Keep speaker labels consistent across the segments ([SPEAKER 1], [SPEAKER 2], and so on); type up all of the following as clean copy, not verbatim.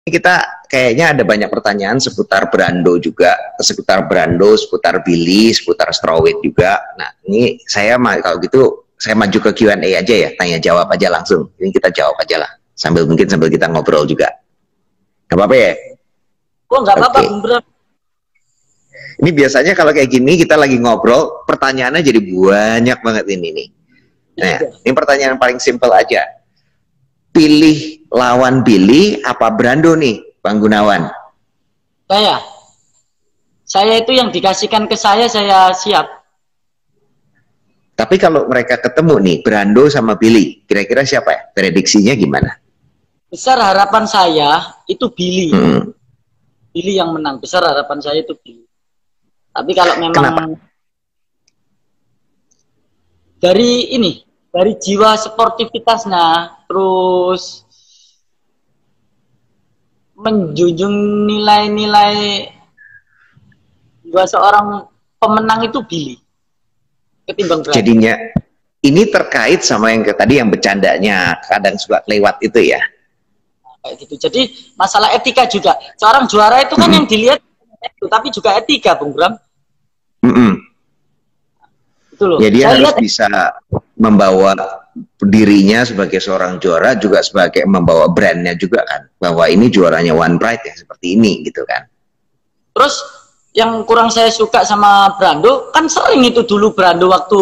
[SPEAKER 1] kita kayaknya ada banyak pertanyaan seputar Brando juga, seputar Brando, seputar Billy, seputar Strawweight juga. Nah, ini saya kalau gitu saya maju ke Q&A aja ya, tanya jawab aja langsung. Ini kita jawab aja lah, sambil kita ngobrol juga. Gak apa-apa ya?
[SPEAKER 2] Oh, nggak apa-apa, Bung Bram.
[SPEAKER 1] Ini biasanya kalau kayak gini kita lagi ngobrol, pertanyaannya jadi banyak banget ini nih. Nah, ini pertanyaan paling simpel aja. Pilih lawan Billy apa Brando nih, Bang Gunawan?
[SPEAKER 2] Saya itu yang dikasihkan ke saya siap.
[SPEAKER 1] Tapi kalau mereka ketemu nih, Brando sama Billy, kira-kira siapa ya? Prediksinya gimana?
[SPEAKER 2] Besar harapan saya itu Billy. Billy yang menang. Besar harapan saya itu Billy. Tapi kalau memang
[SPEAKER 1] kenapa?
[SPEAKER 2] Dari jiwa sportivitasnya, terus menjunjung nilai-nilai dua seorang pemenang itu Billy ketimbang Brando.
[SPEAKER 1] Jadinya ini terkait sama yang tadi yang bercandanya kadang suka lewat itu ya.
[SPEAKER 2] Kayak gitu. Jadi masalah etika juga. Seorang juara itu kan yang dilihat itu, tapi juga etika, Bung Bram. Itu loh.
[SPEAKER 1] Ya dia
[SPEAKER 2] saya
[SPEAKER 1] harus
[SPEAKER 2] lihat,
[SPEAKER 1] bisa membawa dirinya sebagai seorang juara, juga sebagai membawa brandnya juga kan, bahwa ini juaranya One Pride ya seperti ini gitu kan.
[SPEAKER 2] Terus yang kurang saya suka sama Brando, kan sering itu dulu Brando waktu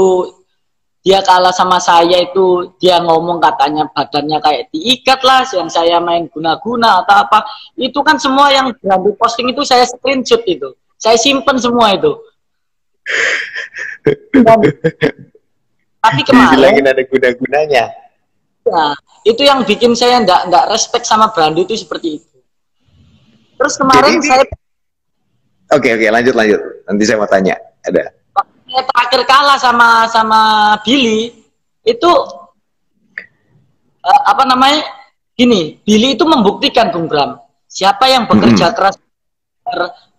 [SPEAKER 2] dia kalah sama saya itu, dia ngomong katanya badannya kayak diikat lah, yang saya main guna-guna atau apa. Itu kan semua yang Brando posting itu saya screenshot itu. Saya simpen semua itu. Tapi kemarin
[SPEAKER 1] ada guna-gunanya.
[SPEAKER 2] Nah, itu yang bikin saya nggak respect sama Brando itu seperti itu. Terus kemarin saya
[SPEAKER 1] Oke, lanjut. Nanti saya mau tanya. Ada.
[SPEAKER 2] Saya terakhir kalah sama Billy itu gini, Billy itu membuktikan, Bung Bram, siapa yang bekerja keras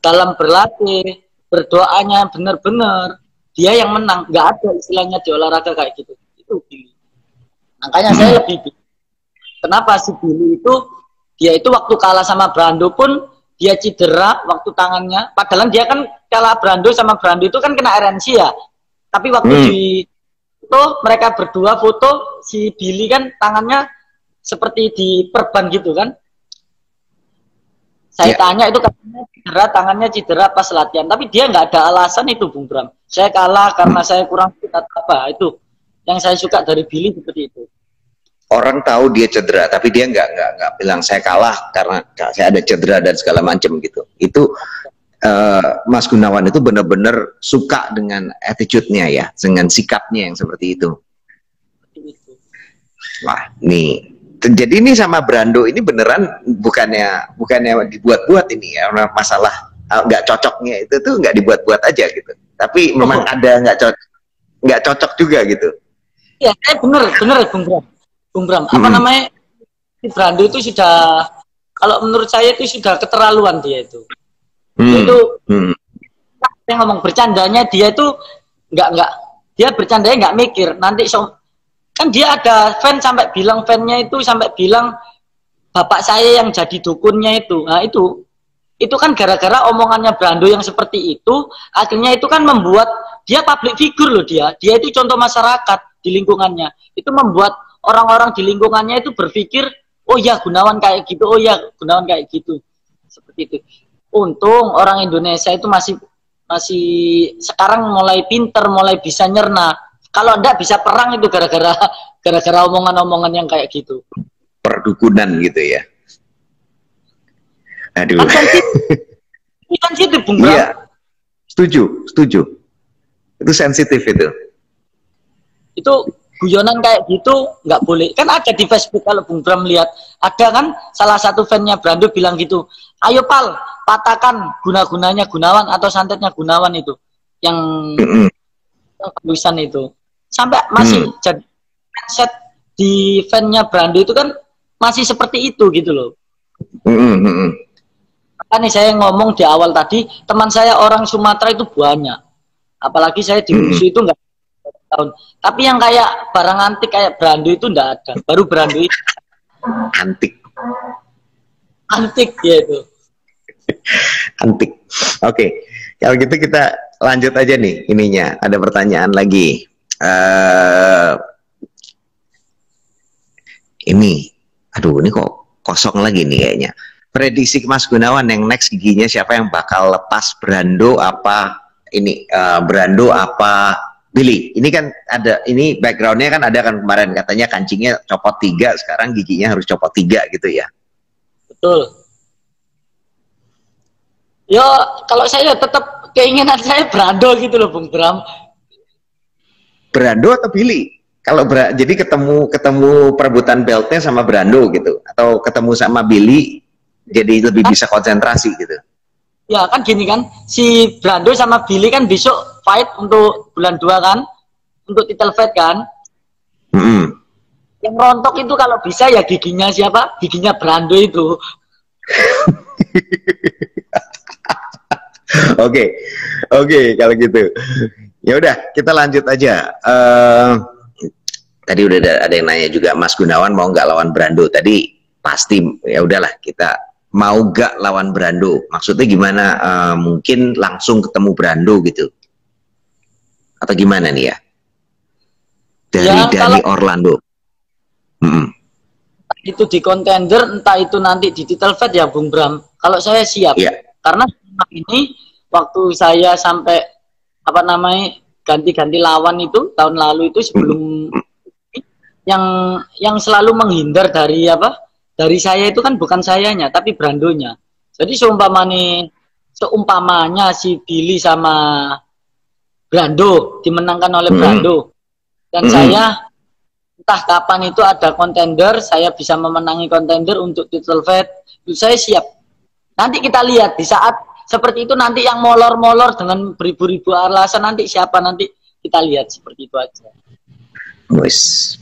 [SPEAKER 2] dalam berlatih, berdoanya benar-benar, dia yang menang. Nggak ada istilahnya di olahraga kayak gitu. Itu Billy. Makanya saya lebih kenapa si Billy itu, dia itu waktu kalah sama Brando pun dia cedera waktu tangannya, padahal dia kan kalah Brando sama Brando itu kan kena RNC ya. Tapi waktu di foto, mereka berdua foto, si Billy kan tangannya seperti diperban gitu kan. Saya tanya itu katanya cedera, tangannya cedera pas latihan, tapi dia nggak ada alasan itu, Bung Bram. Saya kalah karena saya kurang fit atau apa, itu yang saya suka dari Billy seperti itu.
[SPEAKER 1] Orang tahu dia cedera, tapi dia nggak bilang saya kalah karena saya ada cedera dan segala macam gitu. Itu Mas Gunawan itu benar-benar suka dengan attitude-nya ya, dengan sikapnya yang seperti itu. Wah, nih. Jadi ini sama Brando ini beneran bukannya dibuat-buat ini ya, masalah nggak cocoknya itu tuh nggak dibuat-buat aja gitu. Tapi memang ada nggak cocok juga gitu.
[SPEAKER 2] Iya, bener Bung Bram, apa namanya, si Brando itu sudah, kalau menurut saya itu sudah keterlaluan dia itu. Dia ngomong bercandanya dia itu dia bercandanya nggak mikir. Nanti kan dia ada fan sampai bilang, fannya itu sampai bilang bapak saya yang jadi dukunnya itu. Nah itu kan gara-gara omongannya Brando yang seperti itu, akhirnya itu kan membuat dia public figure loh, dia itu contoh masyarakat di lingkungannya. Itu membuat orang-orang di lingkungannya itu berpikir, oh ya Gunawan kayak gitu, oh ya Gunawan kayak gitu. Seperti itu. Untung orang Indonesia itu masih sekarang mulai pinter, mulai bisa nyerna. Kalau enggak bisa perang itu gara-gara omongan-omongan yang kayak gitu.
[SPEAKER 1] Perdukunan gitu ya. Aduh.
[SPEAKER 2] Kan sensitif, Bung Bram.
[SPEAKER 1] Iya. Setuju. Itu sensitif itu. Itu
[SPEAKER 2] guyonan kayak gitu nggak boleh. Kan ada di Facebook, kalau Bung Bram lihat, ada kan salah satu fannya Brando bilang gitu, ayo Pal, patahkan guna-gunanya Gunawan atau santetnya Gunawan itu, yang tulisan itu. Sampai masih jadi set di fannya Brando itu kan masih seperti itu gitu loh. Makanya saya ngomong di awal tadi, teman saya orang Sumatera itu banyak. Apalagi saya di Wusu itu nggak tahun. Tapi yang kayak barang antik kayak Brando itu enggak ada. Baru Brando itu
[SPEAKER 1] antik.
[SPEAKER 2] Antik dia itu.
[SPEAKER 1] Antik. Oke, kalau gitu kita lanjut aja nih ininya. Ada pertanyaan lagi. Ini, aduh ini kok kosong lagi nih kayaknya. Prediksi Mas Gunawan yang next giginya siapa yang bakal lepas, Brando apa ini Brando apa Billy? Ini kan ada, ini backgroundnya kan ada kan kemarin katanya kancingnya copot 3, sekarang giginya harus copot 3 gitu ya.
[SPEAKER 2] Betul. Yo, kalau saya tetap keinginan saya Brando gitu loh, Bung Bram.
[SPEAKER 1] Brando atau Billy? Kalau jadi ketemu perebutan beltnya sama Brando gitu, atau ketemu sama Billy, jadi lebih bisa konsentrasi gitu.
[SPEAKER 2] Ya kan gini kan, si Brando sama Billy kan besok fight untuk bulan 2 kan, untuk title fight kan. Yang rontok itu kalau bisa ya giginya siapa? Giginya Brando itu.
[SPEAKER 1] Oke, kalau gitu. Ya udah, kita lanjut aja. Tadi udah ada yang nanya juga, Mas Gunawan mau nggak lawan Brando? Tadi pasti ya udahlah, kita mau nggak lawan Brando. Maksudnya gimana? Mungkin langsung ketemu Brando gitu, atau gimana nih ya? Dari
[SPEAKER 2] Ya,
[SPEAKER 1] Dani Orlando.
[SPEAKER 2] Itu di contender, entah itu nanti di title fight ya Bung Bram. Kalau saya siap, karena ini waktu saya sampai apa namanya ganti-ganti lawan itu tahun lalu itu sebelum yang selalu menghindar dari apa, dari saya itu kan bukan sayanya tapi Brandonya. Jadi seumpamanya si Billy sama Brando dimenangkan oleh Brando dan saya entah kapan itu ada kontender, saya bisa memenangi kontender untuk title fight, itu saya siap. Nanti kita lihat di saat seperti itu, nanti yang molor-molor dengan beribu-ribu alasan, nanti siapa, nanti kita lihat seperti itu aja.
[SPEAKER 1] Wes,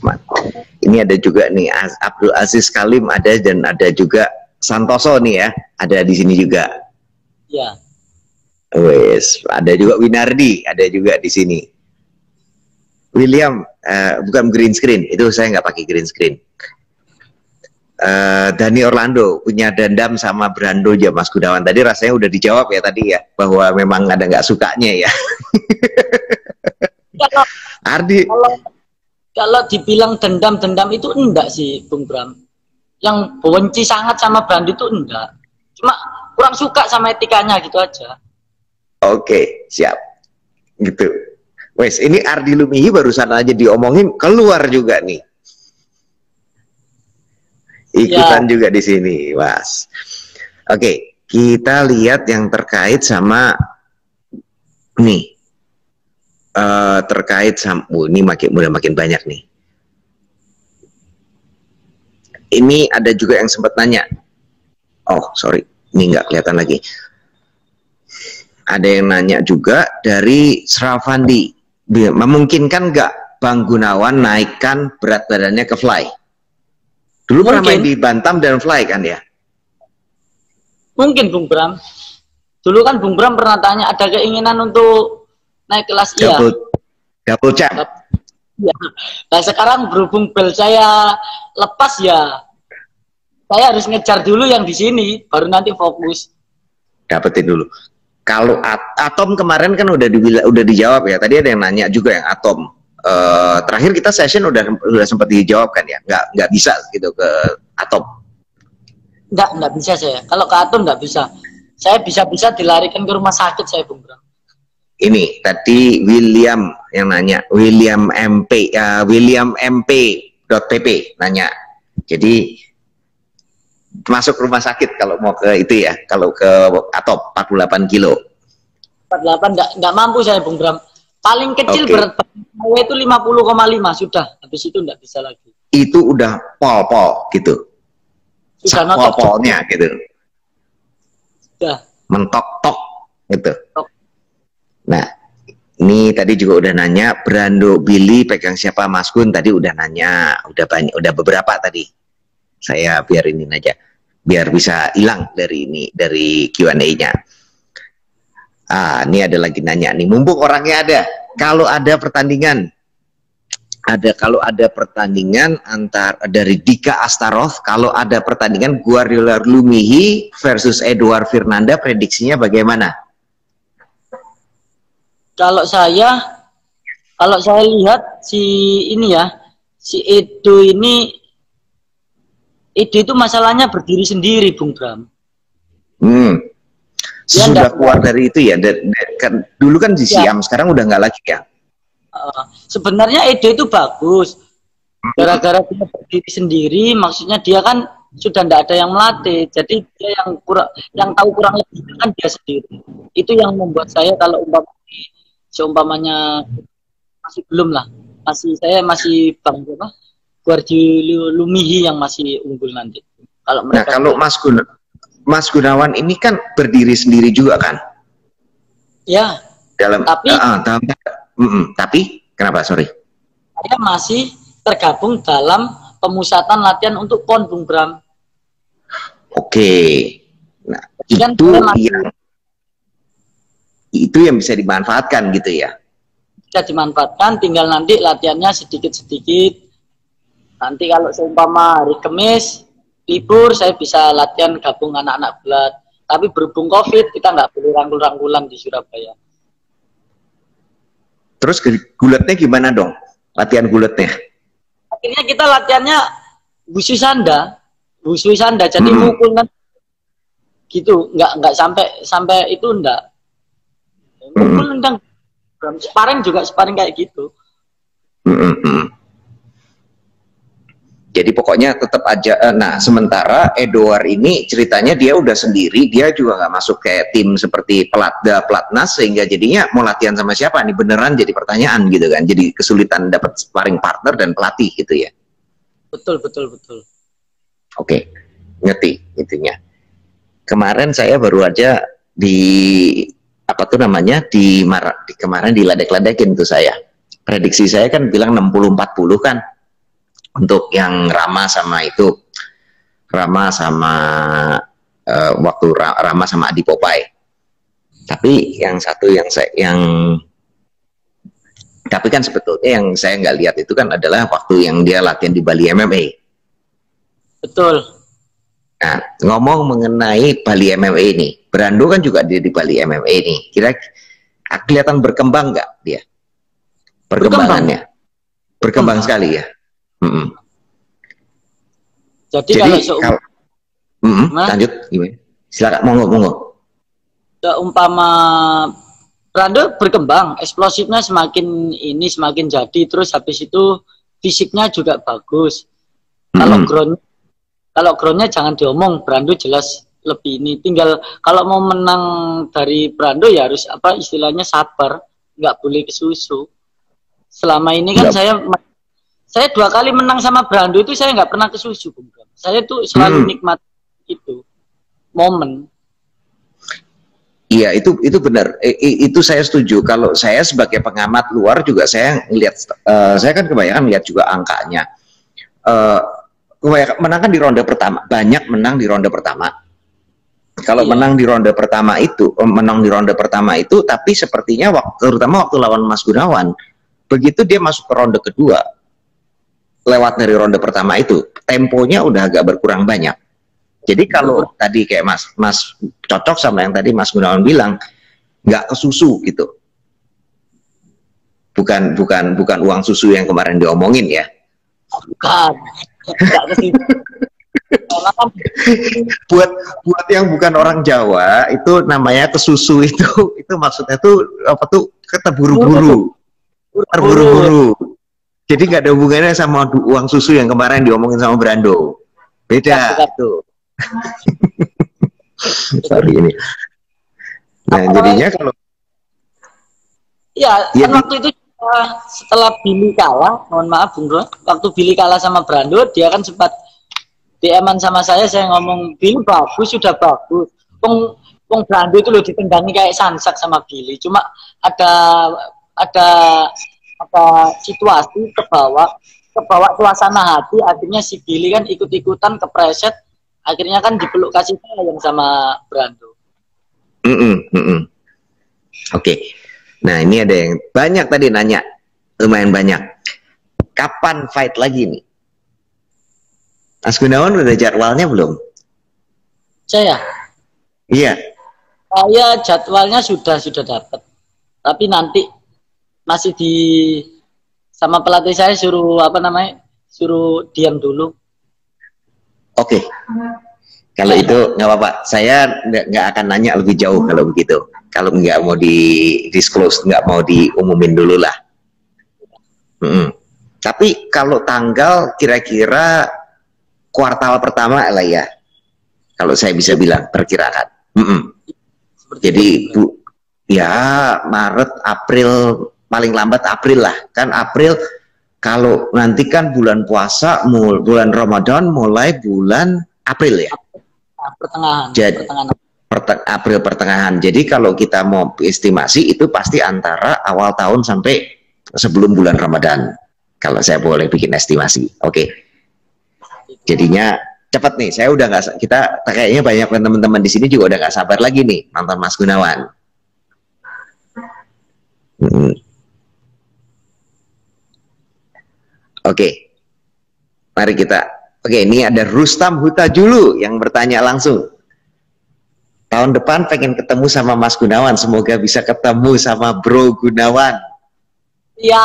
[SPEAKER 1] ini ada juga nih Abdul Aziz Kalim ada, dan ada juga Santoso nih ya, ada di sini juga.
[SPEAKER 2] Ya.
[SPEAKER 1] Wes, ada juga Winardi, ada juga di sini. William, bukan green screen, itu saya nggak pakai green screen. Dani Orlando punya dendam sama Brando ya Mas Gunawan. Tadi rasanya udah dijawab ya tadi ya, bahwa memang ada nggak sukanya ya. Ardi.
[SPEAKER 2] Kalau dibilang dendam itu enggak sih Bung Bram. Yang benci sangat sama Brando itu enggak. Cuma kurang suka sama etikanya gitu aja.
[SPEAKER 1] Oke, siap. Gitu. Wes, ini Ardi Lumihi barusan aja diomongin keluar juga nih. Ikutan juga di sini, Mas. Oke, kita lihat yang terkait sama nih. Terkait sama ini udah makin banyak nih. Ini ada juga yang sempat nanya. Oh, sorry, ini nggak kelihatan lagi. Ada yang nanya juga dari Sravandi. Memungkinkan nggak Bang Gunawan naikkan berat badannya ke fly? Dulu pernah main di bantam dan fly kan ya?
[SPEAKER 2] Mungkin Bung Bram. Dulu kan Bung Bram pernah tanya ada keinginan untuk naik kelas
[SPEAKER 1] double champ.
[SPEAKER 2] Ya. Nah sekarang berhubung bel saya lepas ya, saya harus ngejar dulu yang di sini, baru nanti fokus.
[SPEAKER 1] Dapetin dulu. Kalau Atom kemarin kan udah dijawab ya. Tadi ada yang nanya juga yang Atom. Terakhir kita session udah sempat dijawab kan ya. Nggak bisa gitu ke Atom.
[SPEAKER 2] Nggak bisa saya. Kalau ke Atom nggak bisa. Saya bisa dilarikan ke rumah sakit saya Bung Bram.
[SPEAKER 1] Ini tadi William yang nanya, William MP.pp nanya. Jadi masuk rumah sakit kalau mau ke itu ya, kalau ke Atop 48 kilo.
[SPEAKER 2] 48 nggak mampu saya Bung Bram. Paling kecil berat saya itu 50,5 sudah. Habis itu nggak bisa lagi.
[SPEAKER 1] Itu udah pol gitu.
[SPEAKER 2] Sudah
[SPEAKER 1] pol-polnya gitu.
[SPEAKER 2] Sudah.
[SPEAKER 1] Mentok-tok gitu. Nah, ini tadi juga udah nanya Brando Billy pegang siapa Mas Gun, tadi udah nanya, udah banyak, udah beberapa tadi. Saya biarin aja, biar bisa hilang dari Q&A-nya. Ini ada lagi nanya nih, mumpung orangnya ada, kalau ada pertandingan ada kalau ada pertandingan antar dari Dika Astaroth, kalau ada pertandingan Guardiola Lumihi versus Edouard Fernanda, prediksinya bagaimana?
[SPEAKER 2] Kalau saya lihat si ini ya, si Edo itu masalahnya berdiri sendiri, Bung Bram.
[SPEAKER 1] Sudah keluar dari itu ya, kan dulu kan di Siam, sekarang udah nggak lagi ya.
[SPEAKER 2] Sebenarnya Edo itu bagus, gara-gara dia berdiri sendiri, maksudnya dia kan sudah tidak ada yang melatih, jadi dia yang tahu kurang lebih kan dia sendiri. Itu yang membuat saya kalau seumpamanya masih belum lah, saya masih Guardiola Lumihi yang masih unggul nanti. Kalau mereka
[SPEAKER 1] kalau Mas Gunawan ini kan berdiri sendiri juga kan?
[SPEAKER 2] Ya.
[SPEAKER 1] Tapi kenapa? Sorry.
[SPEAKER 2] Saya masih tergabung dalam pemusatan latihan untuk PON, Bung Bram.
[SPEAKER 1] Oke. Nah, itu yang bisa dimanfaatkan gitu ya?
[SPEAKER 2] Bisa dimanfaatkan, tinggal nanti latihannya sedikit-sedikit. Nanti kalau seumpama hari Kamis libur, saya bisa latihan gabung anak-anak gulat. Tapi berhubung COVID, kita nggak boleh rangkul-rangkulan di Surabaya.
[SPEAKER 1] Terus gulatnya gimana dong? Latihan gulatnya?
[SPEAKER 2] Akhirnya kita latihannya wushu sanda. Jadi mukul kan gitu, nggak sampai itu enggak. Mukul nendang. Sparring kayak gitu.
[SPEAKER 1] Jadi pokoknya tetap aja. Nah, sementara Edouard ini ceritanya dia udah sendiri, dia juga nggak masuk kayak tim seperti pelatnas, sehingga jadinya mau latihan sama siapa nih, beneran jadi pertanyaan gitu kan. Jadi kesulitan dapat sparring partner dan pelatih gitu ya.
[SPEAKER 2] Betul.
[SPEAKER 1] Oke, ngerti itunya. Kemarin saya baru aja kemarin diledek-ledekin tuh saya. Prediksi saya kan bilang 60-40 kan. Untuk yang Rama sama waktu Rama sama Adi Popeye. Tapi tapi kan sebetulnya yang saya nggak lihat itu kan adalah waktu yang dia latihan di Bali MMA.
[SPEAKER 2] Betul.
[SPEAKER 1] Nah, ngomong mengenai Bali MMA ini, Brando kan juga dia di Bali MMA ini. Kira kelihatan berkembang nggak dia? Perkembangannya berkembang sekali ya.
[SPEAKER 2] Jadi
[SPEAKER 1] lanjut gimana? Silakan, monggo.
[SPEAKER 2] Umpama Brando berkembang, eksplosifnya semakin jadi, terus habis itu fisiknya juga bagus. Kalau groundnya jangan diomong, Brando jelas lebih ini. Tinggal kalau mau menang dari Brando ya harus istilahnya sabar, nggak boleh kesusu. Selama ini kan saya 2 kali menang sama Brando itu saya nggak pernah kesusu, Bung. Saya tuh selalu nikmat itu momen.
[SPEAKER 1] Iya, itu benar. Itu saya setuju. Kalau saya sebagai pengamat luar juga saya ngelihat, saya kan kebanyakan lihat juga angkanya. Kebanyakan menang kan di ronde pertama, banyak menang di ronde pertama. Kalau menang di ronde pertama itu, tapi sepertinya terutama waktu lawan Mas Gunawan, begitu dia masuk ke ronde kedua, lewat dari ronde pertama itu, temponya udah agak berkurang banyak. Jadi kalau tadi kayak Mas cocok sama yang tadi Mas Gunawan bilang, nggak kesusu gitu. Bukan uang susu yang kemarin diomongin ya.
[SPEAKER 2] Bukan.
[SPEAKER 1] buat yang bukan orang Jawa itu namanya kesusu itu maksudnya tuh terburu-buru. Jadi nggak ada hubungannya sama uang susu yang kemarin diomongin sama Brando. Beda tuh. Sorry ini. Nah, jadinya kalau
[SPEAKER 2] kan waktu itu setelah Billy kalah, mohon maaf Bung Bro, waktu Billy kalah sama Brando, dia kan sempat DM-an sama saya ngomong, Billy sudah bagus. Wong Brando itu loh ditendangi kayak sansak sama Billy. Cuma ada situasi kebawa suasana hati, akhirnya si Billy kan ikut-ikutan kepreset, akhirnya kan dipeluk kasih sayang sama Brando. Oke. Nah, ini ada yang banyak tadi nanya, lumayan banyak.
[SPEAKER 1] kapan fight lagi nih? Mas Gunawan udah jadwalnya belum?
[SPEAKER 2] Saya?
[SPEAKER 1] Iya.
[SPEAKER 2] Saya jadwalnya sudah dapat. Tapi nanti masih sama pelatih saya suruh suruh diam dulu.
[SPEAKER 1] Oke. Kalau itu nggak apa-apa. Saya nggak akan nanya lebih jauh kalau begitu. Kalau nggak mau di disclose, nggak mau diumumin dulu lah. Tapi kalau tanggal kira-kira kuartal pertama lah ya, kalau saya bisa bilang perkirakan. Jadi ya Maret, April, paling lambat April lah. Kan April, kalau nanti kan bulan puasa, bulan Ramadan mulai bulan April ya.
[SPEAKER 2] Pertengahan.
[SPEAKER 1] Jadi, April pertengahan. Jadi kalau kita mau estimasi itu pasti antara awal tahun sampai sebelum bulan Ramadan. Kalau saya boleh bikin estimasi, oke. Jadinya cepat nih. Saya udah nggak, kita kayaknya banyak teman-teman di sini juga udah nggak sabar lagi nih nonton Mas Gunawan. Oke, mari kita. Oke, ini ada Rustam Hutajulu yang bertanya langsung. Tahun depan pengen ketemu sama Mas Gunawan. Semoga bisa ketemu sama Bro Gunawan.
[SPEAKER 2] Ya,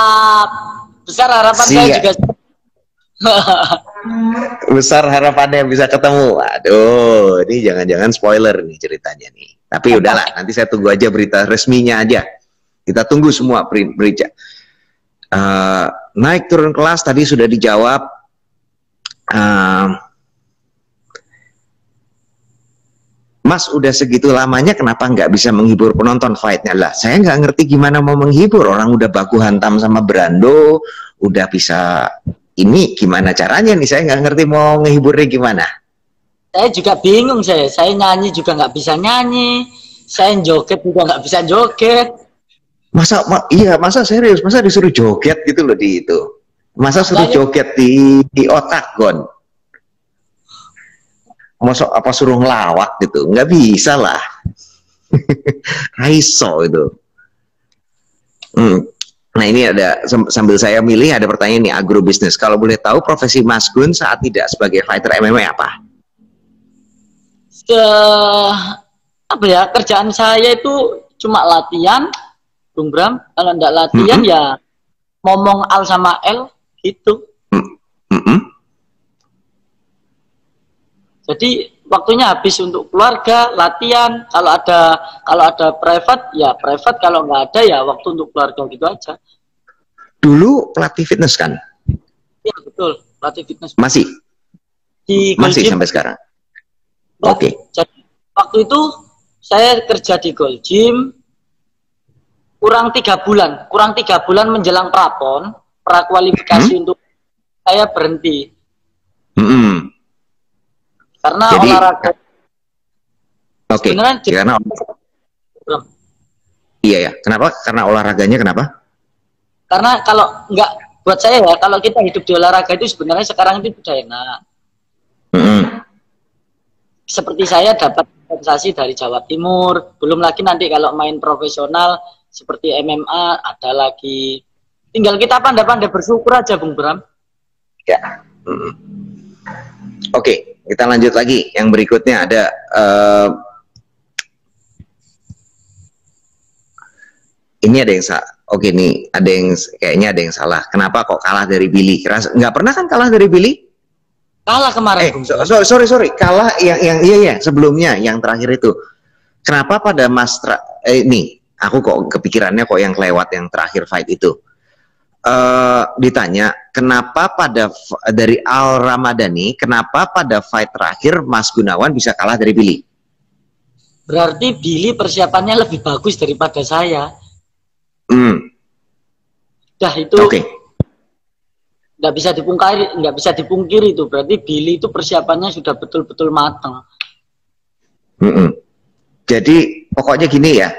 [SPEAKER 2] besar harapan saya juga.
[SPEAKER 1] Besar harapannya bisa ketemu. Aduh, ini jangan-jangan spoiler nih ceritanya nih. Tapi udahlah, nanti saya tunggu aja berita resminya aja. Kita tunggu semua berita. Naik turun kelas tadi sudah dijawab. Mas udah segitu lamanya kenapa nggak bisa menghibur penonton fightnya lah? Saya nggak ngerti gimana mau menghibur, orang udah baku hantam sama Brando, udah bisa ini gimana caranya nih? Saya nggak ngerti mau ngehiburnya gimana.
[SPEAKER 2] Saya juga bingung, saya nyanyi juga nggak bisa nyanyi, saya joget juga nggak bisa joget.
[SPEAKER 1] Masa serius, masa disuruh joget gitu loh di itu? Masa suruh joget di Octagon? Masa apa suruh ngelawak gitu? Nggak bisa lah. Raiso itu. Nah ini ada, sambil saya milih ada pertanyaan nih, agrobisnis. Kalau boleh tahu profesi Mas Gun saat tidak sebagai fighter MMA apa?
[SPEAKER 2] Apa ya, kerjaan saya itu cuma latihan, Bung Bram. Kalau enggak latihan ya ngomong Al sama L gitu. Jadi waktunya habis untuk keluarga, latihan. Kalau ada private ya private, kalau nggak ada ya waktu untuk keluarga gitu aja.
[SPEAKER 1] Dulu pelatih fitness kan?
[SPEAKER 2] Iya betul, pelatih fitness.
[SPEAKER 1] Masih? Masih sampai sekarang? Oke.
[SPEAKER 2] Jadi waktu itu saya kerja di Gold Gym kurang 3 bulan menjelang prapon, prakualifikasi untuk saya berhenti. Karena jadi, olahraga. Oke. Karena
[SPEAKER 1] iya ya. Kenapa? Karena olahraganya kenapa?
[SPEAKER 2] Karena kalau nggak, buat saya ya, kalau kita hidup di olahraga itu sebenarnya sekarang itu udah enak. Seperti saya dapat kompensasi dari Jawa Timur, belum lagi nanti kalau main profesional seperti MMA ada lagi. Tinggal kita pandai-pandai bersyukur aja, Bung Bram.
[SPEAKER 1] Ya. Oke. Kita lanjut lagi. Yang berikutnya ada ini ada yang salah. Oke nih, kayaknya ada yang salah. Kenapa kok kalah dari Billy? Nggak pernah kan kalah dari Billy?
[SPEAKER 2] Kalah kemarin.
[SPEAKER 1] Sorry. Kalah yang iya sebelumnya, yang terakhir itu. Kenapa pada nih, aku kok kepikirannya kok yang kelewat yang terakhir fight itu. Ditanya kenapa dari Al Ramadhani, kenapa pada fight terakhir Mas Gunawan bisa kalah dari Billy?
[SPEAKER 2] Berarti Billy persiapannya lebih bagus daripada saya. Itu nggak bisa dipungkiri itu. Berarti Billy itu persiapannya sudah betul-betul matang.
[SPEAKER 1] Jadi pokoknya gini ya.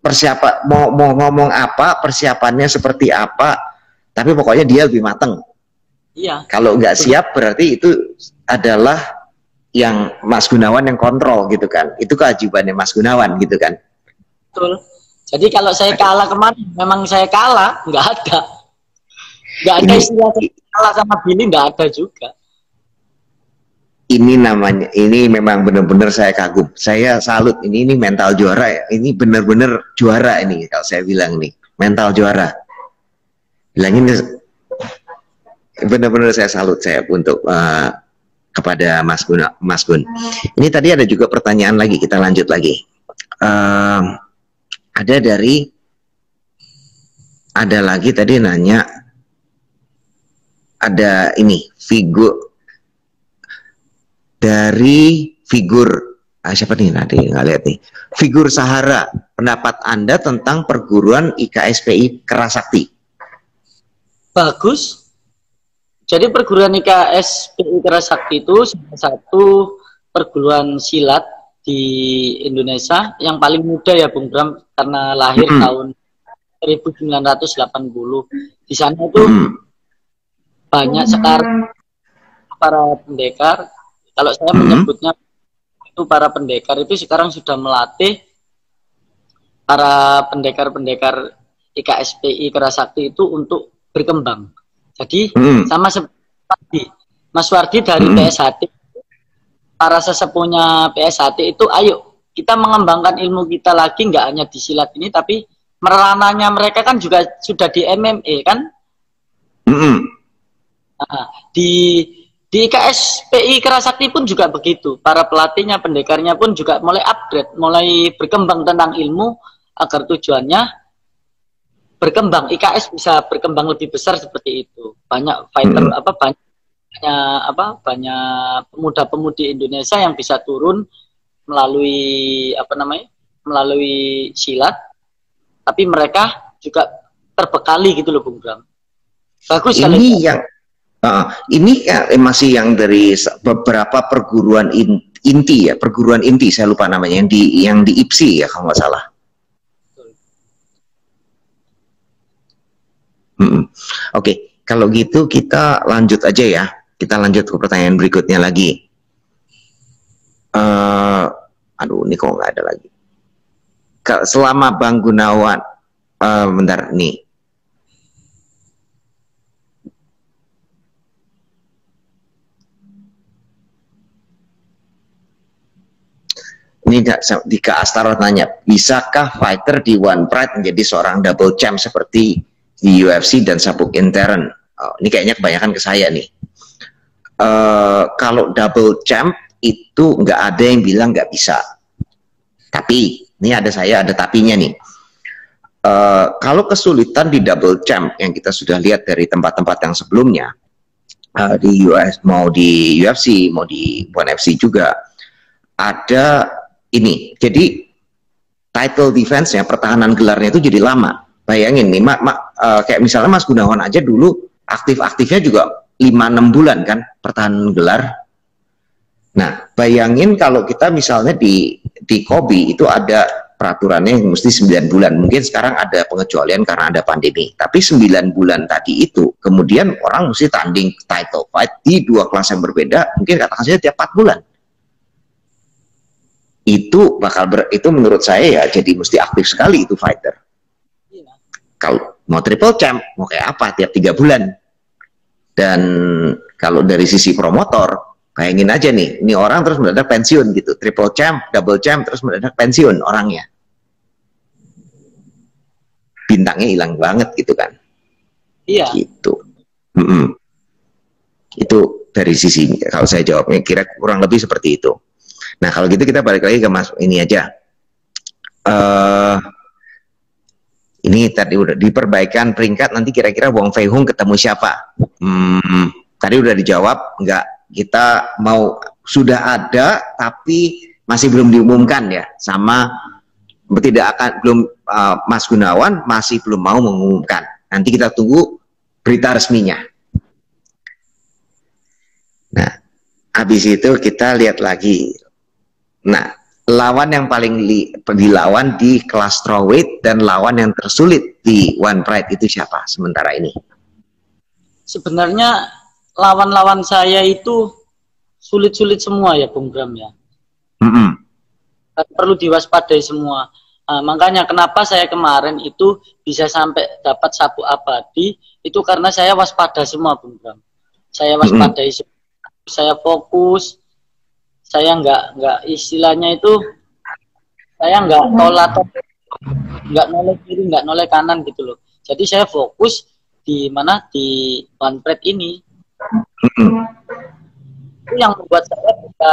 [SPEAKER 1] Persiapan mau ngomong apa, persiapannya seperti apa, tapi pokoknya dia lebih mateng.
[SPEAKER 2] Iya.
[SPEAKER 1] Kalau nggak siap berarti itu adalah yang Mas Gunawan yang kontrol gitu kan. Itu kewajibannya Mas Gunawan gitu kan.
[SPEAKER 2] Betul. Jadi kalau saya kalah kemarin, memang saya kalah, nggak ada. Nggak ada istilah kalah sama Billy, nggak ada juga.
[SPEAKER 1] Ini namanya, ini memang benar-benar saya kagum, saya salut, ini mental juara ya, ini benar-benar juara ini kalau saya bilang nih, mental juara. Bilangin benar-benar saya salut saya untuk kepada Mas Gun. Ini tadi ada juga pertanyaan lagi, kita lanjut lagi. Ada lagi tadi nanya, ada ini figur siapa nih, nanti nggak lihat nih, figur Sahara, pendapat Anda tentang perguruan IKSPI Kerasakti.
[SPEAKER 2] Bagus. Jadi perguruan IKSPI Kerasakti itu salah satu perguruan silat di Indonesia yang paling muda ya Bung Bram, karena lahir tahun 1980. Di sana itu banyak sekali para pendekar. Kalau saya menyebutnya itu para pendekar itu sekarang sudah melatih para pendekar-pendekar IKSPI Kerasakti itu untuk berkembang. Jadi sama seperti Mas Wardi dari PSHT, para sesepuhnya PSHT itu, ayo kita mengembangkan ilmu kita lagi, nggak hanya di silat ini, tapi merananya mereka kan juga sudah di MMA kan. Nah, di IKSPI Kerasakti pun juga begitu. Para pelatihnya, pendekarnya pun juga mulai upgrade, mulai berkembang tentang ilmu agar tujuannya berkembang. IKS bisa berkembang lebih besar seperti itu. Banyak fighter banyak pemuda-pemudi Indonesia yang bisa turun melalui melalui silat, tapi mereka juga terbekali gitu loh Bung Bram. Bagus
[SPEAKER 1] ini
[SPEAKER 2] kali
[SPEAKER 1] yang ini masih yang dari beberapa perguruan inti ya, perguruan inti saya lupa namanya, yang di IPSI ya kalau nggak salah. Oke, kalau gitu kita lanjut aja ya, kita lanjut ke pertanyaan berikutnya lagi. Aduh, ini kok nggak ada lagi. Selama Bang Gunawan, bentar nih. Ini Dika Astaroth nanya, bisakah fighter di One Pride menjadi seorang double champ seperti di UFC dan sabuk intern? Ini kayaknya kebanyakan ke saya nih. Kalau double champ itu nggak ada yang bilang nggak bisa. Tapi ini ada tapinya nih. Kalau kesulitan di double champ yang kita sudah lihat dari tempat-tempat yang sebelumnya, di US, mau di UFC, mau di One FC juga ada ini. Jadi title defense-nya, pertahanan gelarnya itu jadi lama. Bayangin nih, kayak misalnya Mas Gunawan aja dulu aktif-aktifnya juga 5-6 bulan kan pertahanan gelar. Nah, bayangin kalau kita misalnya di Kobe itu ada peraturannya yang mesti 9 bulan. Mungkin sekarang ada pengecualian karena ada pandemi. Tapi 9 bulan tadi itu, kemudian orang mesti tanding title fight di 2 kelas yang berbeda, mungkin katakan saja tiap 4 bulan. Itu itu menurut saya ya jadi mesti aktif sekali itu fighter. Kalau mau triple champ, mau kayak apa tiap 3 bulan. Dan kalau dari sisi promotor, bayangin aja nih, ini orang terus mendadak pensiun gitu, triple champ, double champ, terus mendadak pensiun orangnya. Bintangnya hilang banget gitu kan.
[SPEAKER 2] Iya.
[SPEAKER 1] Gitu. Itu dari sisi, kalau saya jawabnya kira kurang lebih seperti itu. Nah kalau gitu kita balik lagi ke Mas ini aja. Ini tadi udah diperbaikan peringkat, nanti kira-kira Wong Fei Hung ketemu siapa? Tadi udah dijawab, enggak, kita mau sudah ada tapi masih belum diumumkan ya, sama tidak akan belum Mas Gunawan masih belum mau mengumumkan. Nanti kita tunggu berita resminya. Nah, habis itu kita lihat lagi. Nah, lawan yang paling dilawan di kelas strawweight dan lawan yang tersulit di One Pride itu siapa sementara ini?
[SPEAKER 2] Sebenarnya lawan-lawan saya itu sulit-sulit semua ya Bung Bram ya. Perlu diwaspadai semua. Makanya kenapa saya kemarin itu bisa sampai dapat sabuk abadi, itu karena saya waspada semua, Bung Bram. Saya waspadai, saya fokus, saya nggak istilahnya itu, saya nggak nggak noleh kiri, nggak noleh kanan gitu loh. Jadi saya fokus di mana, di OnePred ini. Itu yang membuat saya bisa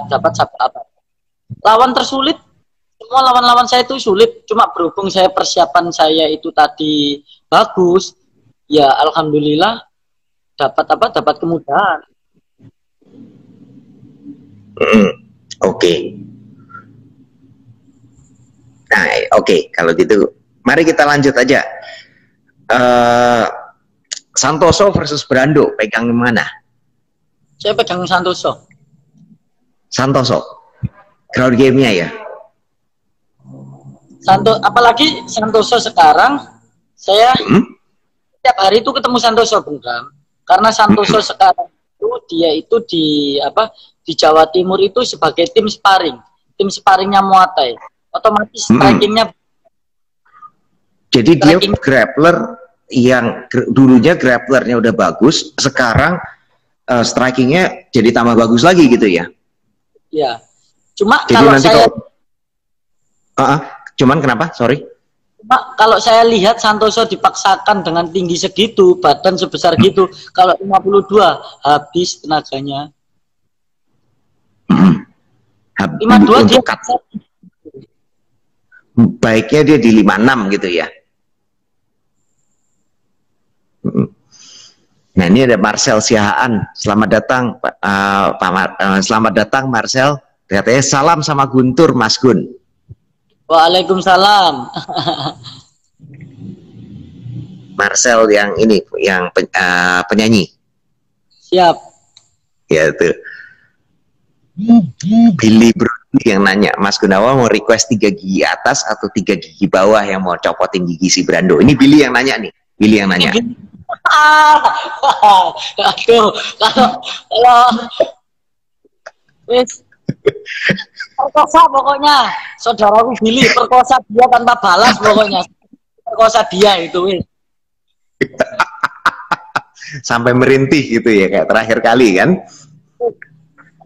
[SPEAKER 2] dapat sabuk abadi. Lawan tersulit, semua lawan-lawan saya itu sulit, cuma berhubung saya persiapan saya itu tadi bagus, ya alhamdulillah dapat kemudahan.
[SPEAKER 1] Oke. Nah, oke, kalau gitu mari kita lanjut aja. Santoso versus Brando, pegang mana?
[SPEAKER 2] Saya pegang Santoso.
[SPEAKER 1] Santoso, crowd game-nya ya.
[SPEAKER 2] Apalagi Santoso sekarang, saya setiap hari itu ketemu Santoso, Bung Bram. Karena Santoso sekarang itu dia itu di Jawa Timur itu sebagai tim sparringnya Muay Thai. Otomatis strikingnya.
[SPEAKER 1] Jadi dia grappler yang dulunya grapplernya udah bagus, sekarang strikingnya jadi tambah bagus lagi gitu ya?
[SPEAKER 2] Ya. Cuma
[SPEAKER 1] jadi
[SPEAKER 2] kalau
[SPEAKER 1] nanti
[SPEAKER 2] saya
[SPEAKER 1] cuman kenapa? Sorry.
[SPEAKER 2] Cuma kalau saya lihat Santoso dipaksakan dengan tinggi segitu, badan sebesar gitu, kalau 52 habis tenaganya. 52 dia
[SPEAKER 1] baiknya dia di 56 gitu ya. Nah, ini ada Marcel Siahaan. Selamat datang selamat datang Marcel. Katanya salam sama Guntur, Mas Gun.
[SPEAKER 2] Waalaikumsalam.
[SPEAKER 1] Marcel yang ini, yang penyanyi.
[SPEAKER 2] Siap.
[SPEAKER 1] Ya itu. Billy Brody yang nanya, Mas Gunawan mau request 3 gigi atas atau 3 gigi bawah yang mau copotin gigi si Brando? Ini Billy yang nanya nih. Billy yang nanya.
[SPEAKER 2] Aduh, kalau wis perkosa pokoknya, saudaraku Billy perkosa dia tanpa balas pokoknya, perkosa dia itu wis.
[SPEAKER 1] Sampai merintih gitu ya, kayak terakhir kali kan?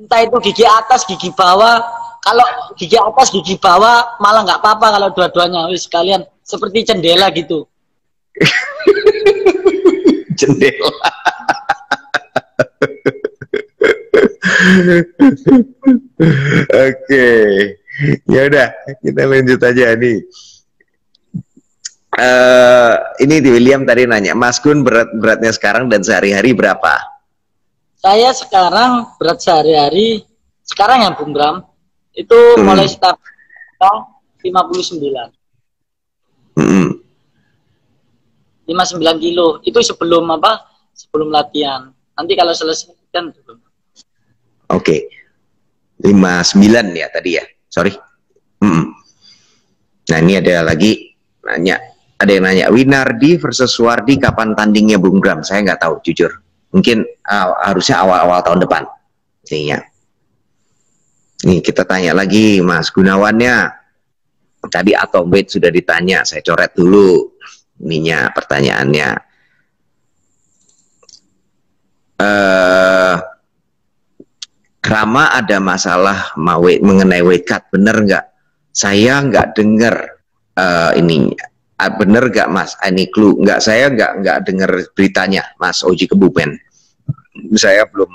[SPEAKER 2] Entah itu gigi atas, gigi bawah. Kalau gigi atas, gigi bawah malah nggak apa-apa kalau dua-duanya wis sekalian seperti jendela gitu.
[SPEAKER 1] Jendela. Oke, ya udah kita lanjut aja nih. Ini di William tadi nanya, Mas Gun beratnya sekarang dan sehari-hari berapa?
[SPEAKER 2] Saya sekarang berat sehari-hari sekarang ya Bung Bram itu mulai start 59. 59 kilo itu sebelum sebelum latihan. Nanti kalau selesai kan.
[SPEAKER 1] Oke. 59 ya tadi ya. Sorry. Nah, ini ada lagi nanya. Ada yang nanya, Winardi versus Suwardi kapan tandingnya Bung Bram? Saya nggak tahu jujur. Mungkin harusnya awal-awal tahun depan. Nih kita tanya lagi Mas Gunawannya. Tadi atom weight sudah ditanya, saya coret dulu ininya pertanyaannya. Rama ada masalah mengenai weight cut, bener nggak? Saya nggak dengar ininya. Bener nggak Mas? Ini clue nggak? Saya nggak dengar beritanya Mas Oji Kebumen. Saya belum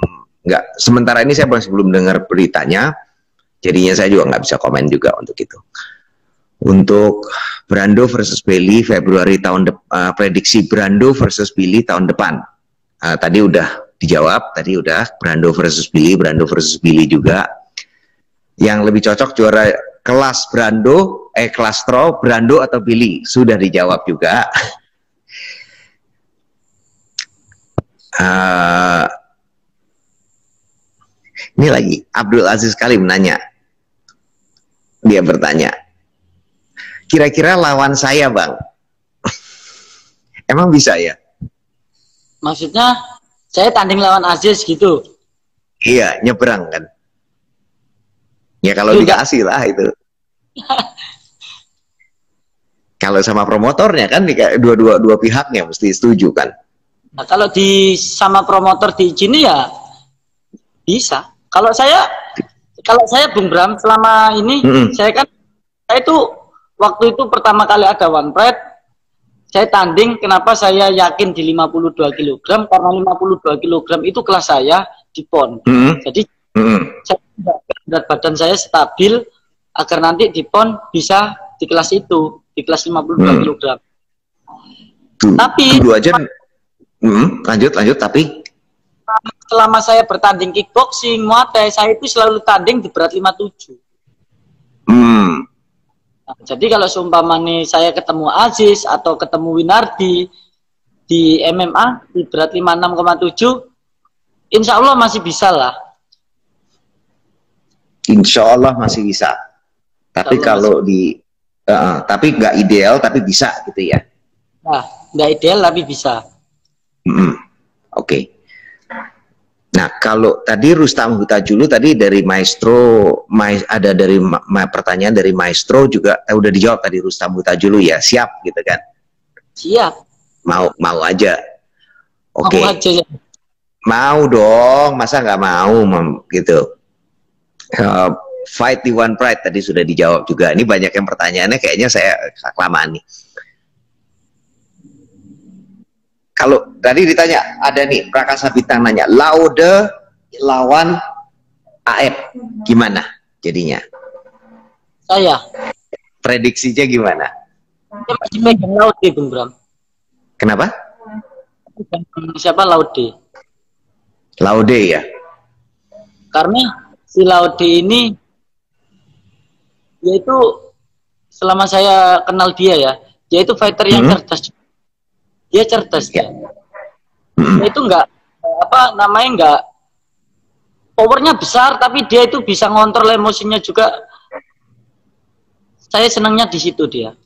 [SPEAKER 1] nggak. Sementara ini saya masih belum dengar beritanya. Jadinya saya juga nggak bisa komen juga untuk itu. Untuk Brando versus Billy Februari tahun depan, prediksi Brando versus Billy tahun depan. Tadi udah dijawab, tadi udah Brando versus Billy juga. Yang lebih cocok juara kelas Brando, kelas Tro, Brando atau Billy? Sudah dijawab juga. Ini lagi Abdul Aziz Kalim menanya. Dia bertanya, kira-kira lawan saya Bang, emang bisa ya?
[SPEAKER 2] Maksudnya saya tanding lawan Aziz gitu?
[SPEAKER 1] Iya, nyebrang kan? Ya kalau dikasih lah itu. Kalau sama promotornya kan dua pihaknya mesti setuju kan.
[SPEAKER 2] Nah, kalau sama promotor diizini ya bisa. Kalau saya Bung Bram selama ini saya itu waktu itu pertama kali ada One Pride, saya tanding. Kenapa saya yakin di 52 kg? Karena 52 kg itu kelas saya di PON. Jadi berat badan saya stabil agar nanti di PON bisa di kelas itu, di kelas 52 kg. Tapi
[SPEAKER 1] aja lanjut tapi
[SPEAKER 2] selama saya bertanding kickboxing, Muay Thai, saya itu selalu tanding di berat 57. Nah, jadi kalau seumpamanya saya ketemu Aziz atau ketemu Winardi di MMA di berat 56,7, insya Allah masih bisa lah.
[SPEAKER 1] Insya Allah masih bisa. Tapi kalau tapi nggak ideal, tapi bisa gitu ya.
[SPEAKER 2] Nah, nggak ideal tapi bisa.
[SPEAKER 1] Oke. Nah, kalau tadi Rustam Hutajulu tadi dari Maestro, ada dari pertanyaan dari Maestro juga udah dijawab tadi Rustam Hutajulu ya, siap gitu kan?
[SPEAKER 2] Siap.
[SPEAKER 1] Mau aja. Oke.
[SPEAKER 2] Mau aja ya.
[SPEAKER 1] Mau dong, masa nggak mau gitu. Fight di One Pride tadi sudah dijawab juga. Ini banyak yang pertanyaannya kayaknya saya kelamaan nih. Kalau tadi ditanya, ada nih Prakasa Bintang nanya, Laude lawan AF gimana jadinya?
[SPEAKER 2] Saya.
[SPEAKER 1] Prediksinya gimana?
[SPEAKER 2] Saya masih pegang Laude, Bung Bram.
[SPEAKER 1] Kenapa?
[SPEAKER 2] Siapa Laude?
[SPEAKER 1] Laude ya?
[SPEAKER 2] Karena si Laude ini, yaitu selama saya kenal dia ya, dia itu fighter yang cerdas. Dia cerdas ya. Dia itu enggak powernya besar, tapi dia itu bisa ngontrol emosinya juga. Saya senangnya di situ dia.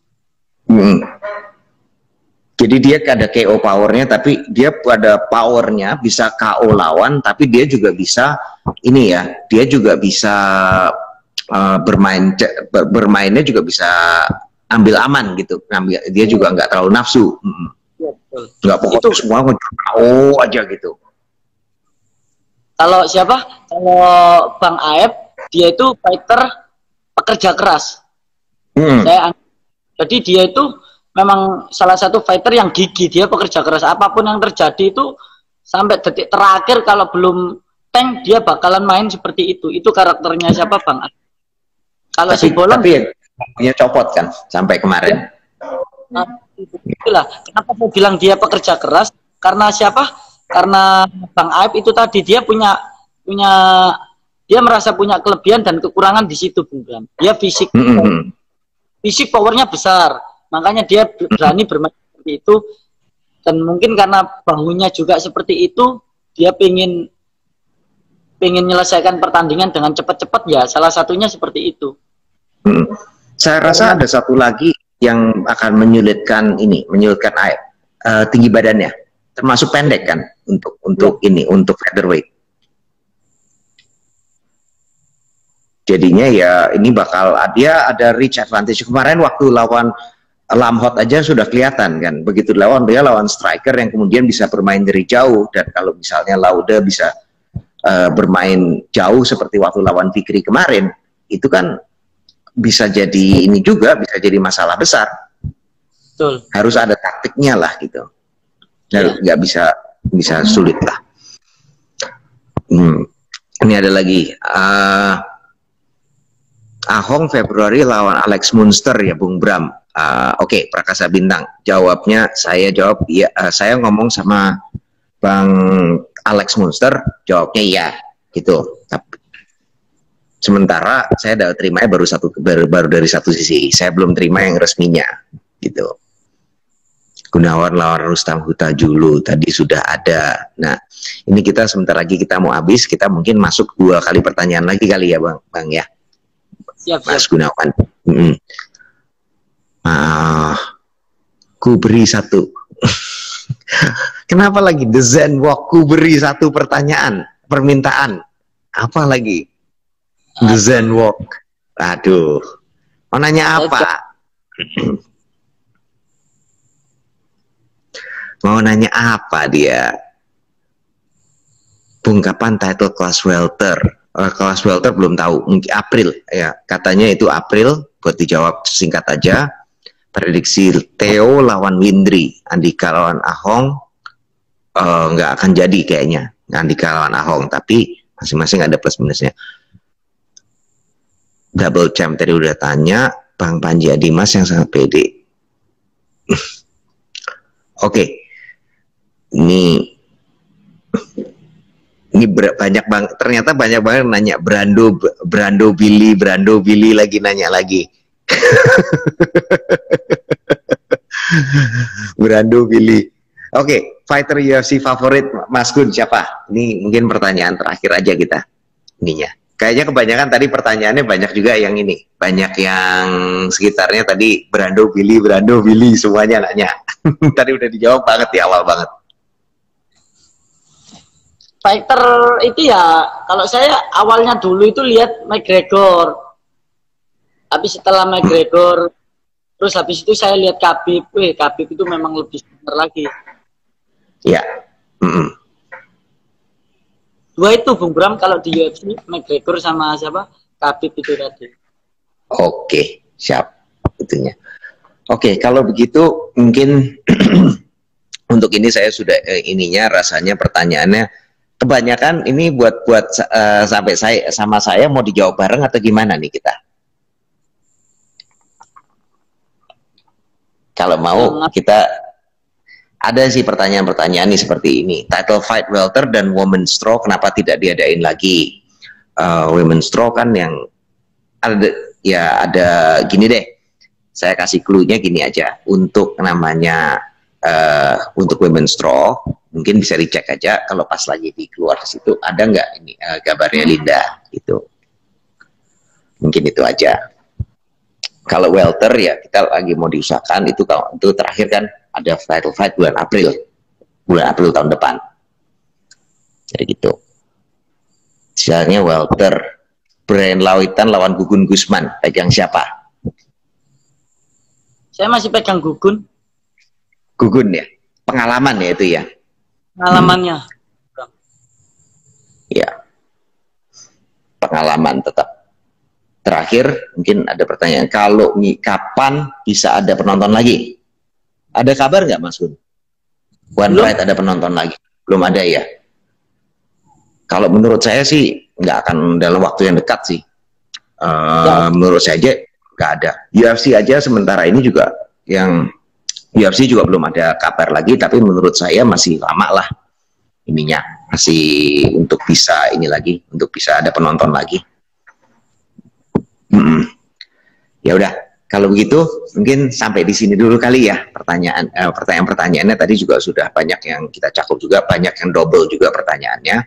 [SPEAKER 1] Jadi dia ada KO powernya, tapi dia pada powernya bisa KO lawan, tapi dia juga bisa ini ya, dia juga bisa bermainnya juga bisa ambil aman gitu. Dia juga nggak terlalu nafsu. Nggak pokoknya semua KO aja gitu.
[SPEAKER 2] Kalau siapa? Kalau Bang Aep, dia itu fighter pekerja keras. Jadi dia itu memang salah satu fighter yang gigih. Dia pekerja keras. Apapun yang terjadi itu sampai detik terakhir, kalau belum tank dia bakalan main seperti itu. Itu karakternya siapa, Bang Aep? Kalau si Bolon,
[SPEAKER 1] tapi punya copot kan sampai kemarin.
[SPEAKER 2] Nah, itulah kenapa saya bilang dia pekerja keras, karena siapa? Karena Bang Aep itu tadi dia dia merasa punya kelebihan dan kekurangan di situ, Bung Bram. Dia fisik powernya besar, makanya dia berani bermain seperti itu. Dan mungkin karena bahunya juga seperti itu, dia pengen menyelesaikan pertandingan dengan cepat-cepat ya. Salah satunya seperti itu.
[SPEAKER 1] Saya rasa ada satu lagi yang akan menyulitkan Aep, tinggi badannya, termasuk pendek kan untuk featherweight. Jadinya ya ini bakal dia ada reach advantage. Kemarin waktu lawan Lamhot aja sudah kelihatan kan, begitu dia lawan striker yang kemudian bisa bermain dari jauh. Dan kalau misalnya Laude bisa bermain jauh seperti waktu lawan Fikri kemarin, itu kan bisa jadi ini juga, bisa jadi masalah besar.
[SPEAKER 2] Betul.
[SPEAKER 1] Harus ada taktiknya lah gitu. Nggak bisa sulit lah. Ini ada lagi. Ahong Februari lawan Alex Munster ya Bung Bram. Oke, Prakasa Bintang. Jawabnya saya jawab iya. Saya ngomong sama Bang Alex Munster, jawabnya iya gitu. Sementara saya dapat terimanya baru dari satu sisi. Saya belum terima yang resminya gitu. Gunawan lawan Rustam Hutajulu tadi sudah ada. Nah, ini kita sebentar lagi kita mau habis, kita mungkin masuk 2 kali pertanyaan lagi kali ya Bang ya.
[SPEAKER 2] Siap,
[SPEAKER 1] Mas Gunawan. Ku beri 1. Kenapa lagi The Zen Walk? Ku beri 1 permintaan. Apa lagi? The Zen Walk. Aduh. Mau nanya apa? Mau nanya apa dia? Ungkapan title kelas welter. Kelas welter belum tahu, mungkin April ya. Katanya itu April, buat dijawab singkat aja. Prediksi Theo lawan Windri, Andika lawan Ahong nggak akan jadi kayaknya. Andika lawan Ahong, tapi masing-masing ada plus minusnya. Double champ tadi udah tanya. Bang Panji Adimas yang sangat pede. Oke. Ini banyak banget, ternyata banyak banget nanya Brando Billy lagi nanya lagi. Brando Billy. Oke, fighter UFC favorit Mas Gun siapa? Ini mungkin pertanyaan terakhir aja kita ininya. Kayaknya kebanyakan tadi pertanyaannya banyak juga yang ini, banyak yang sekitarnya tadi Brando Billy semuanya nanya. Tadi udah dijawab banget di awal banget.
[SPEAKER 2] Fighter itu ya, kalau saya awalnya dulu itu lihat McGregor. Habis setelah McGregor, terus habis itu saya lihat Khabib. Khabib itu memang lebih benar lagi.
[SPEAKER 1] Ya.
[SPEAKER 2] Dua itu Bung Bram, kalau di UFC McGregor sama siapa? Khabib itu tadi.
[SPEAKER 1] Oke, siap itunya. Oke, kalau begitu mungkin untuk ini saya sudah rasanya pertanyaannya kebanyakan ini buat sampai saya mau dijawab bareng atau gimana nih kita? Kalau mau kita ada sih pertanyaan-pertanyaan nih seperti ini. Title fight welter dan women's straw kenapa tidak diadain lagi? Women's straw kan yang ada gini deh. Saya kasih clue-nya gini aja. Untuk namanya untuk women's straw mungkin bisa dicek aja kalau pas lagi di keluar di situ ada nggak ini gambarnya Linda gitu. Mungkin itu aja. Kalau welter ya kita lagi mau diusahakan itu, kalau itu terakhir kan ada title fight bulan April tahun depan. Jadi gitu. Misalnya welter Brian Lawitan lawan Gugun Gusman, pegang siapa?
[SPEAKER 2] Saya masih pegang Gugun
[SPEAKER 1] ya, pengalaman ya itu ya.
[SPEAKER 2] Pengalamannya.
[SPEAKER 1] Ya, pengalaman tetap. Terakhir, mungkin ada pertanyaan. Kalau kapan bisa ada penonton lagi? Ada kabar nggak, Mas Gun? One Fight ada penonton lagi? Belum ada ya? Kalau menurut saya sih nggak akan dalam waktu yang dekat sih. Menurut saya aja nggak ada. UFC aja sementara ini juga yang UFC juga belum ada kabar lagi, tapi menurut saya masih lama lah ininya, masih untuk bisa ini lagi, untuk bisa ada penonton lagi. Ya udah, kalau begitu mungkin sampai di sini dulu kali ya pertanyaan-pertanyaannya tadi juga sudah banyak yang kita cakup juga, banyak yang double juga pertanyaannya.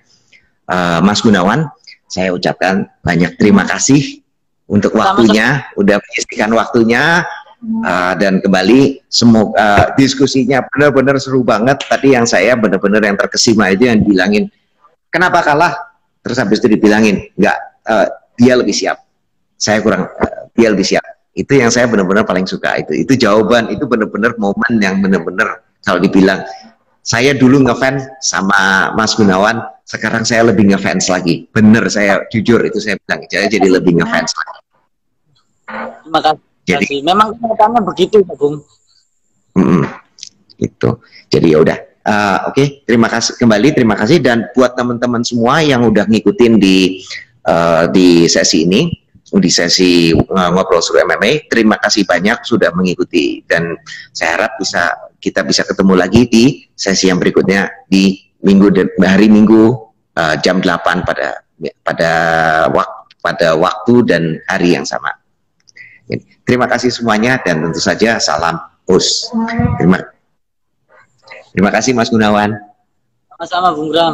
[SPEAKER 1] Mas Gunawan, saya ucapkan banyak terima kasih untuk waktunya, udah menyisihkan waktunya. Dan kembali semoga diskusinya benar-benar seru banget. Tadi yang saya benar-benar yang terkesima itu yang bilangin kenapa kalah, terus habis itu dibilangin nggak, dia lebih siap, saya kurang, dia lebih siap. Itu yang saya benar-benar paling suka. Itu jawaban, itu benar-benar momen yang benar-benar kalau dibilang saya dulu ngefans sama Mas Gunawan, sekarang saya lebih ngefans lagi. Bener, saya jujur itu saya bilang, jadi lebih ngefans lagi.
[SPEAKER 2] Terima kasih. Jadi memang kenyataannya begitu, Pak Bung.
[SPEAKER 1] Gitu. Jadi ya udah. Oke, terima kasih kembali, terima kasih, dan buat teman-teman semua yang udah ngikutin di sesi ini, di sesi ngobrol seru MMA, terima kasih banyak sudah mengikuti, dan saya harap kita bisa ketemu lagi di sesi yang berikutnya di hari Minggu jam 8 pada waktu dan hari yang sama. Terima kasih semuanya, dan tentu saja salam us. Terima kasih Mas Gunawan.
[SPEAKER 2] Sama-sama Bung Bram.